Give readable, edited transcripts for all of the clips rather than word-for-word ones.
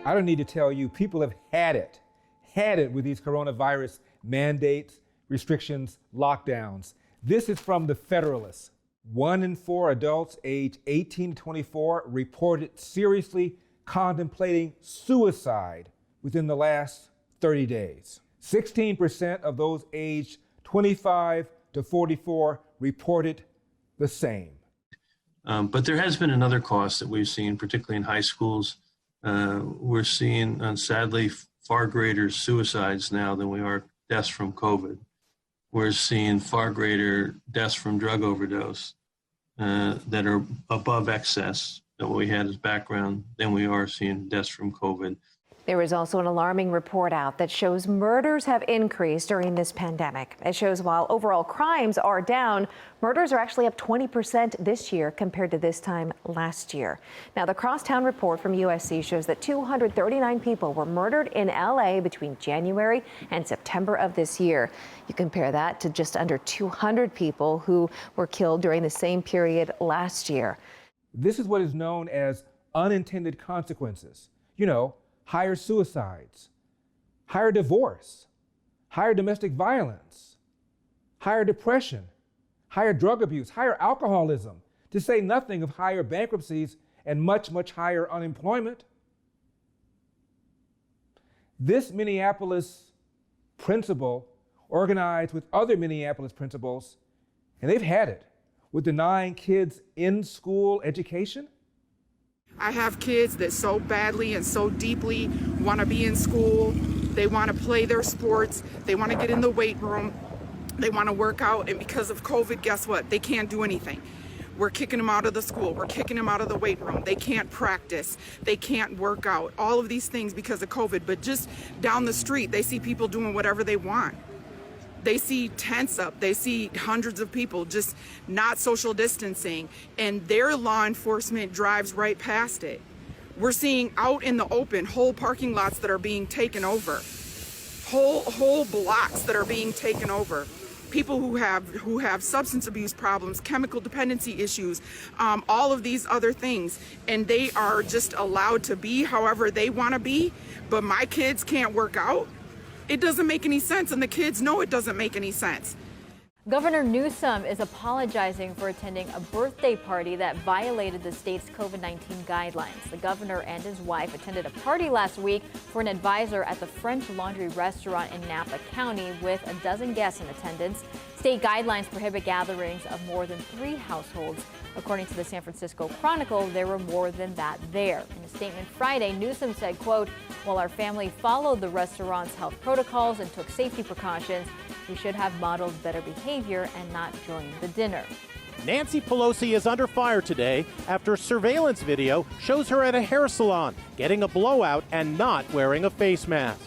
I don't need to tell you, people have had it with these coronavirus mandates, restrictions, lockdowns. This is from the Federalist. 1 in 4 adults aged 18 to 24 reported seriously contemplating suicide within the last 30 days. 16% of those aged 25 to 44 reported the same. But there has been another cost that we've seen, particularly in high schools. We're seeing, sadly, far greater suicides now than we are deaths from COVID. We're seeing far greater deaths from drug overdose that are above excess, that what we had as background, than we are seeing deaths from COVID. There is also an alarming report out that shows murders have increased during this pandemic. It shows while overall crimes are down, murders are actually up 20% this year compared to this time last year. Now, the Crosstown report from USC shows that 239 people were murdered in LA between January and September of this year. You compare that to just under 200 people who were killed during the same period last year. This is what is known as unintended consequences. You know, higher suicides, higher divorce, higher domestic violence, higher depression, higher drug abuse, higher alcoholism, to say nothing of higher bankruptcies and much, much higher unemployment. This Minneapolis principal organized with other Minneapolis principals, and they've had it with denying kids in-school education. I have kids that so badly and so deeply want to be in school. They want to play their sports. They want to get in the weight room. They want to work out. And because of COVID, guess what? They can't do anything. We're kicking them out of the school. We're kicking them out of the weight room. They can't practice. They can't work out. All of these things because of COVID. But just down the street, they see people doing whatever they want. They see tents up, they see hundreds of people just not social distancing, and their law enforcement drives right past it. We're seeing out in the open whole parking lots that are being taken over, whole blocks that are being taken over. People who have substance abuse problems, chemical dependency issues, all of these other things, and they are just allowed to be however they want to be, but my kids can't work out. It doesn't make any sense, and the kids know it doesn't make any sense. Governor Newsom is apologizing for attending a birthday party that violated the state's COVID-19 guidelines. The governor and his wife attended a party last week for an advisor at the French Laundry restaurant in Napa County with a dozen guests in attendance. State guidelines prohibit gatherings of more than 3 households. According to the San Francisco Chronicle, there were more than that there. In a statement Friday, Newsom said, quote, "While our family followed the restaurant's health protocols and took safety precautions, we should have modeled better behavior and not joined the dinner." Nancy Pelosi is under fire today after surveillance video shows her at a hair salon getting a blowout and not wearing a face mask.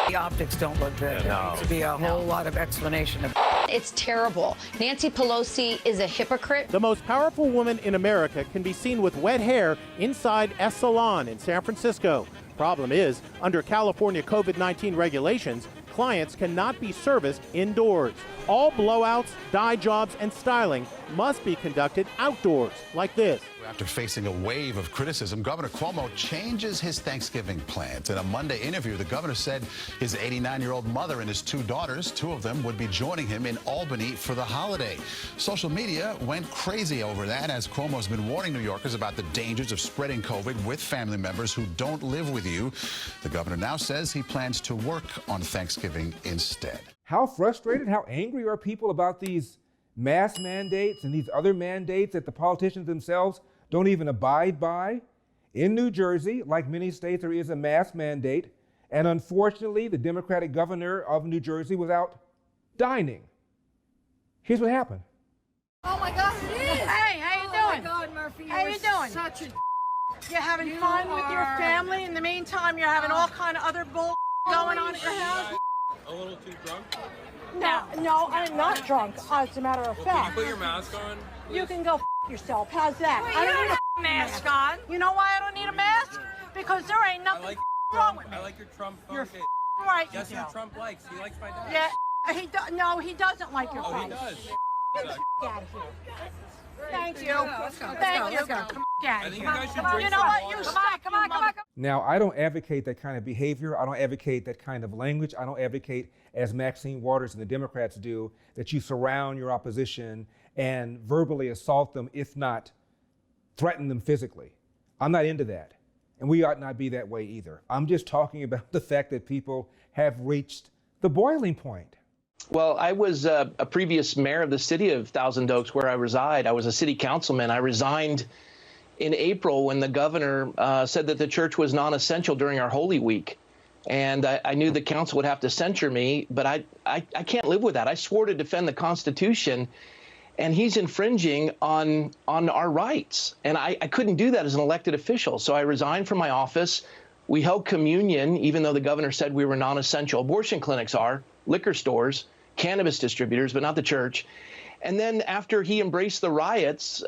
The optics don't look good. There needs to be a whole lot of explanation. It's terrible. Nancy Pelosi is a hypocrite. The most powerful woman in America can be seen with wet hair inside a salon in San Francisco. Problem is, under California COVID-19 regulations, clients cannot be serviced indoors. All blowouts, dye jobs, and styling must be conducted outdoors, like this. After facing a wave of criticism, Governor Cuomo changes his Thanksgiving plans. In a Monday interview, the governor said his 89-year-old mother and his 2 daughters, 2 of them, would be joining him in Albany for the holiday. Social media went crazy over that, as Cuomo's been warning New Yorkers about the dangers of spreading COVID with family members who don't live with you. The governor now says he plans to work on Thanksgiving instead. How frustrated, how angry are people about these mask mandates and these other mandates that the politicians themselves don't even abide by? In New Jersey, like many states, there is a mask mandate, and unfortunately, the Democratic governor of New Jersey was out dining. Here's what happened. Oh my God, it is! Hey, how you doing? Oh my God, Murphy, How you doing? Such a You're having fun with your family. In the meantime, you're having all kind of other bull going on at your house. A little too drunk? No, I'm not drunk. As a matter of fact. Can you put your mask on? Please? You can go yourself. How's that? Wait, I don't you need a mask on. You know why I don't need a mask? Because there ain't nothing wrong with me. I like your Trump phone. You're right. Guess who Trump likes? He likes my dad. Yeah, no, he doesn't like your phone. Oh, he does. Get the out of here. Thank you. Thank you. Come I think you guys should drink You know some what? water. You suck. Come on. Now, I don't advocate that kind of behavior. I don't advocate that kind of language. I don't advocate, as Maxine Waters and the Democrats do, that you surround your opposition and verbally assault them, if not threaten them physically. I'm not into that. And we ought not be that way either. I'm just talking about the fact that people have reached the boiling point. Well, I was a previous mayor of the city of Thousand Oaks, where I reside. I was a city councilman. I resigned in April when the governor said that the church was non-essential during our Holy Week. And I knew the council would have to censure me, but I can't live with that. I swore to defend the Constitution, and he's infringing on our rights. And I couldn't do that as an elected official. So I resigned from my office. We held communion, even though the governor said we were non-essential. Abortion clinics are, liquor stores, cannabis distributors, but not the church. And then after he embraced the riots,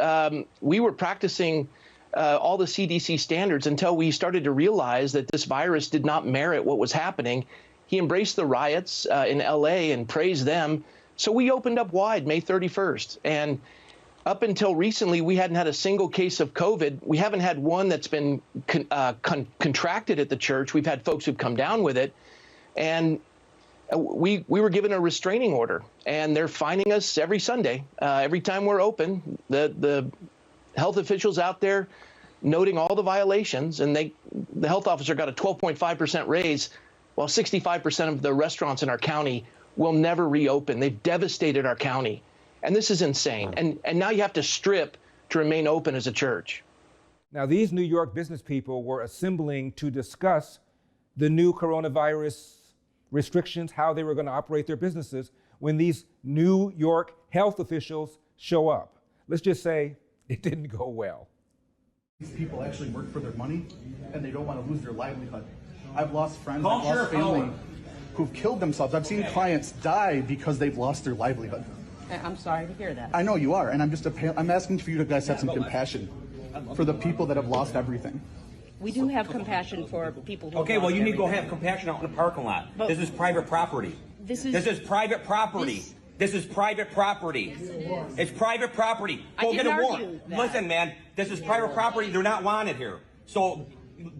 we were practicing all the CDC standards until we started to realize that this virus did not merit what was happening. He embraced the riots in LA and praised them. So we opened up wide May 31st. And up until recently, we hadn't had a single case of COVID. We haven't had one that's been contracted at the church. We've had folks who've come down with it. And we were given a restraining order, and they're fining us every Sunday. Every time we're open, the health officials out there noting all the violations, and the health officer got a 12.5% raise, while 65% of the restaurants in our county will never reopen. They've devastated our county. And this is insane. And now you have to strip to remain open as a church. Now, these New York business people were assembling to discuss the new coronavirus restrictions, how they were going to operate their businesses, when these New York health officials show up. Let's just say it didn't go well. These people actually work for their money, and they don't want to lose their livelihood. I've lost friends, I've lost family who've killed themselves. I've seen clients die because they've lost their livelihood. I'm sorry to hear that. I know you are, and I'm asking for you to guys have some compassion for the people that have lost everything. We do have compassion for people who Okay, have well, lost you need to go everything. have compassion out in the parking lot. But this is private property. This is private property. This is private property. It's private property. Go get a warrant. Listen, man, this is private property. They're not wanted here. So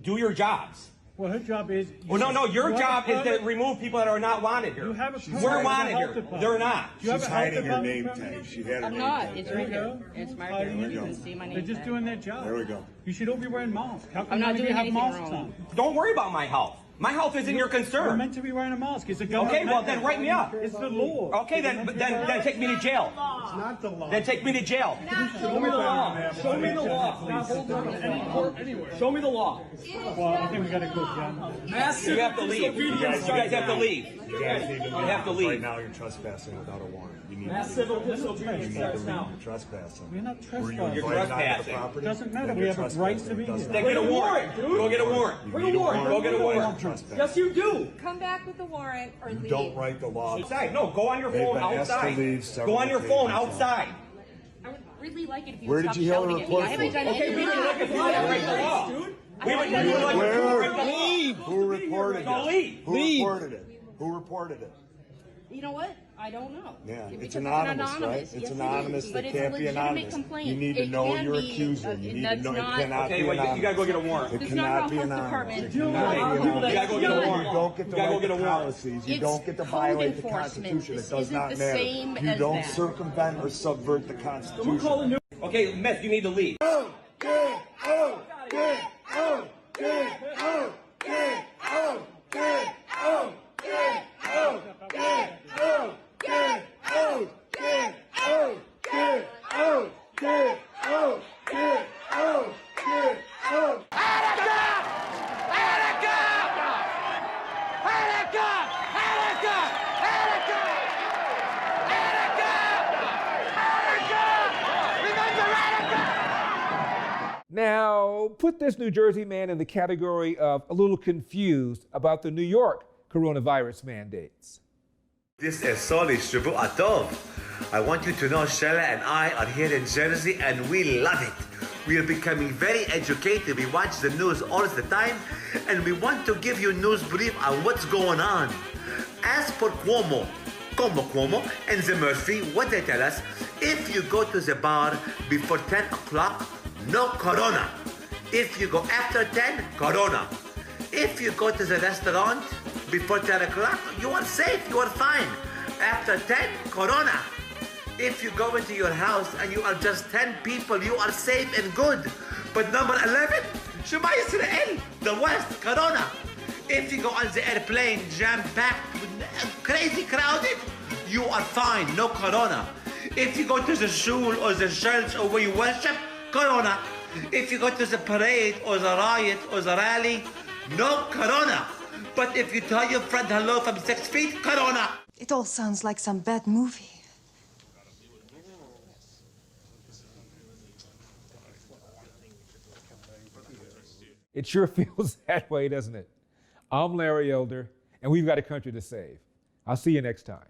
do your jobs. Well, her job is... Well, no, your job is to remove people that are not wanted here. You have a We're wanted here. They're not. She's hiding her name tag. She had her I'm not. It's right here. It's marked here. You can see my name. They're just doing their job. There we go. You should all be wearing masks. How come I'm not none of you doing have anything masks wrong. on? Don't worry about my health. My health isn't your You're concern. meant to be wearing a mask. It's a government Okay, well, then write me up. It's the law. Okay, then take me to jail. It's not the law. Then take me to jail. Show me the law. Show me the law. Show me the law. Well, I think we got to go, John. You have to leave. You guys have to leave. You guys need to leave. You have to leave. Right now, you're trespassing without a warrant. You need Mass to civil leave. disobedience starts now. You're trespassing. We're not Were you trespassing. You're invited onto the trespassing. property? Doesn't matter. Then We you're have a right to trespassing. be It doesn't here. Then get a warrant. Go get a warrant. You Bring need a warrant. Go get a warrant. Trespassing. Yes, you do. Come back with the warrant or leave. Don't write the law. Outside. No, go on your They've phone been asked to outside. leave several Go on your phone occasions. outside. I would really like it if you Where would did stop you hear the shouting at me. report I haven't from? done Okay, we anything would like wrong. if you would break the law. We would like if you would break the law. Who reported Go it? leave. Who reported it? Who reported it? You know what? I don't know. Yeah, Because it's anonymous, right? It's Yes, anonymous. it is. They But it's a can't be legitimate anonymous. complaint. You need to It know can your be, accuser. You need to that's know. It not- cannot Okay, be wait, anonymous. you gotta go get a warrant. It It's not cannot how be health anonymous. department- It cannot be You anonymous. gotta go get a warrant. You don't get to You gotta go write get a the warrant. policies. You It's don't get to code violate the enforcement. Constitution. It This does isn't not the matter. same You as don't that. circumvent or subvert the Constitution. Okay, Miss, you need to leave. Now, put this New Jersey man in the category of a little confused about the New York coronavirus mandates. This is Soli Shabu Atov. I want you to know Shella and I are here in Jersey and we love it. We are becoming very educated. We watch the news all the time and we want to give you news brief on what's going on. As for Cuomo, Como Cuomo and the Murphy, what they tell us, if you go to the bar before 10 o'clock, no corona. If you go after 10, corona. If you go to the restaurant before 10 o'clock, you are safe, you are fine. After 10, corona. If you go into your house and you are just 10 people, you are safe and good. But number 11, Shema Yisrael, the West, corona. If you go on the airplane, jam-packed, crazy crowded, you are fine, no corona. If you go to the shul or the church or where you worship, corona. If you go to the parade or the riot or the rally, no corona. But if you tell your friend hello from 6 feet, corona. It all sounds like some bad movie. It sure feels that way, doesn't it? I'm Larry Elder, and we've got a country to save. I'll see you next time.